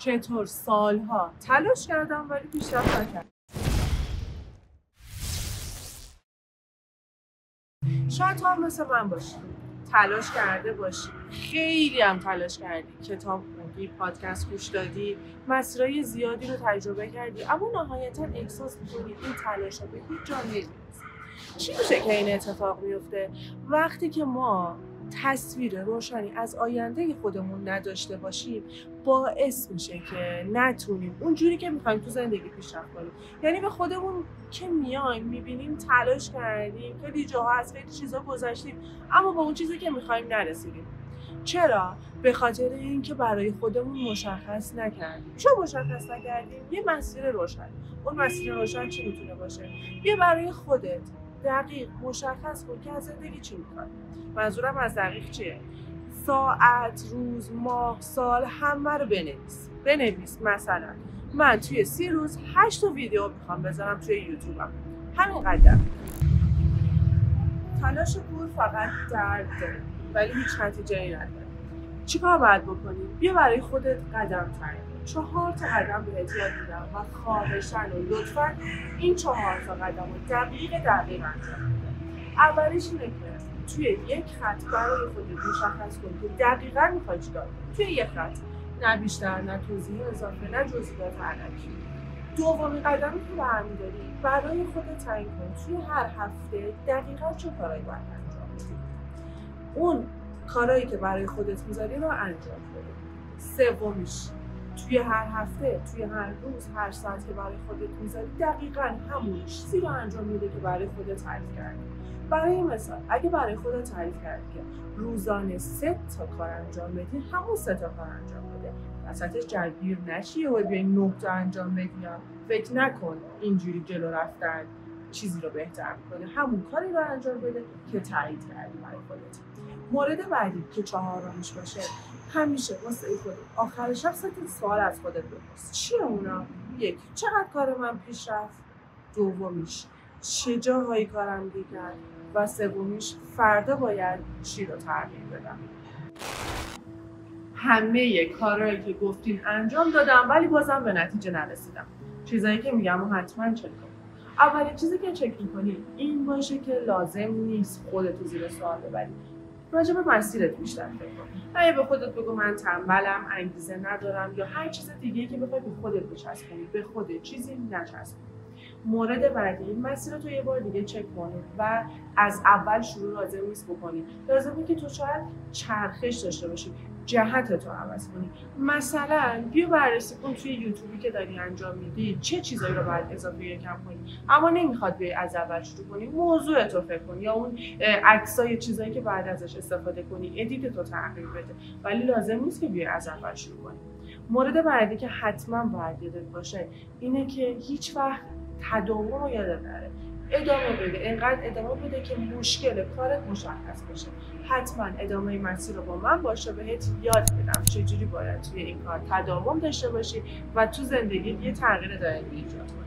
چطور سالها تلاش کردم ولی پیشرفت نکردم. شاید تو هم مثل من باشی، تلاش کرده باشی، خیلی هم تلاش کردی، کتاب خوندی، پادکست گوش دادی، مسیرهای زیادی رو تجربه کردی، اما نهایتاً احساس می‌کنی این تلاش‌ها به هیچ جا نمی‌رسه. چی میشه که این اتفاق میفته؟ وقتی که ما تصویر روشنی از آینده خودمون نداشته باشیم، باعث میشه که نتونیم اونجوری که میخوایم تو زندگی پیشرفت کنیم. یعنی به خودمون که میایم میبینیم تلاش کردیم، خیلی جاها از خیلی چیزا گذشتیم، اما به اون چیزی که میخوایم نرسیدیم. چرا؟ به خاطر اینکه برای خودمون مشخص نکردیم. چون مشخص نکردیم؟ یه مسیر روشن. اون مسیر روشن چی میتونه باشه؟ بیا برای خودت دقیق مشخص کن که از زندگی چی میخوای. منظورم از دقیق چیه؟ ساعت، روز، ماه، سال همه رو بنویس. مثلا من توی 30 روز 8 تا ویدیو میخوام بذارم توی یوتیوبم. همینقدر. تلاش پور فقط درد داره ولی هیچ نتیجه‌ای نداره. چیکار باید بکنی؟ بیا برای خودت قدم تعیین کن. 4 تا قدم بهت یاد میدم و خواهشاً و لطفاً این 4 تا قدم رو دقیق انجام بده. اولیش اینه که توی یک خط برای خودت مشخص کن که دقیقاً میخوای چیکار کنی. توی یک خط، نه بیشتر، نه توضیح اضافه، نه جزئیات علکی. دومین قدمی که برمی‌داری برای خودت تعیین کن توی هر هفته دقیقاً چه کارایی باید انجام بدی. اون کارهایی که برای خودت میذاری رو انجام بده. سومیش، توی هر هفته، توی هر روز، هر ساعت که برای خودت میذاری دقیقاً همون چیزی رو انجام میده که برای خودت تعریف کردی. برای این مثال، اگه برای خودت تعریف کردی که روزانه 3 تا کار انجام بدی، همون 3 تا کار انجام بده. وسطش جلگیر نشی و بیای 9 تا انجام بدی. فکر نکن اینجوری جلو رفتن چیزی رو بهتر میکنه. همون کاری رو انجام بده که تعریف کردی برای خودت. مورد بعدی که 4میش باشه، همیشه واسه خودت آخر شب 3 تا سوال از خودت بپرس. چیه اونا؟ 1. چقدر کار من پیش رفت؟ دومیش، چه جاهایی کارم دیگر؟ و سومیش، فردا باید چی رو تغییر بدم؟ همه کارهایی که گفتین انجام دادم ولی بازم به نتیجه نرسیدم. چیزایی که میگم و حتما چک کن. اولین چیزی که چک می‌کنی این باشه که لازم نیست خودت زیر سوال ببری. راجع به مسیرت بیشتر فکر کن. نه به خودت بگو من تنبلم، انگیزه ندارم یا هر چیز دیگه‌ای که بخوای به خودت بچسبونی. به خودت چیزی نچسبون. مورد بعدی، مسیرت رو یه بار دیگه چک کن و از اول شروع لازم نیست بکنی. لازمه که تو شاید چرخش داشته باشی، جهتت رو عوض کنی. مثلا بیا بررسی کن توی یوتیوبی که داری انجام میدی چه چیزایی رو باید اضافه یا کم کنی. اما نمیخواد بیای از اول شروع کنی، موضوعت رو فکر کن یا اون عکسای چیزایی که بعد ازش استفاده کنی ادیتت رو تغییر بده، ولی لازم نیست که بیای از اول شروع کنی. مورد بعدی که حتما باید یادت باشه اینه که هیچ وقت تداوم رو یادت نره. ادامه بده، اینقدر ادامه بده که مشکل کارت مشخص بشه. حتما ادامه مسیر رو با من باشه، بهت یاد میدم چجوری باید توی این کار تداوم داشته باشی و تو زندگی یه تغییر دائمی ایجاد کنی.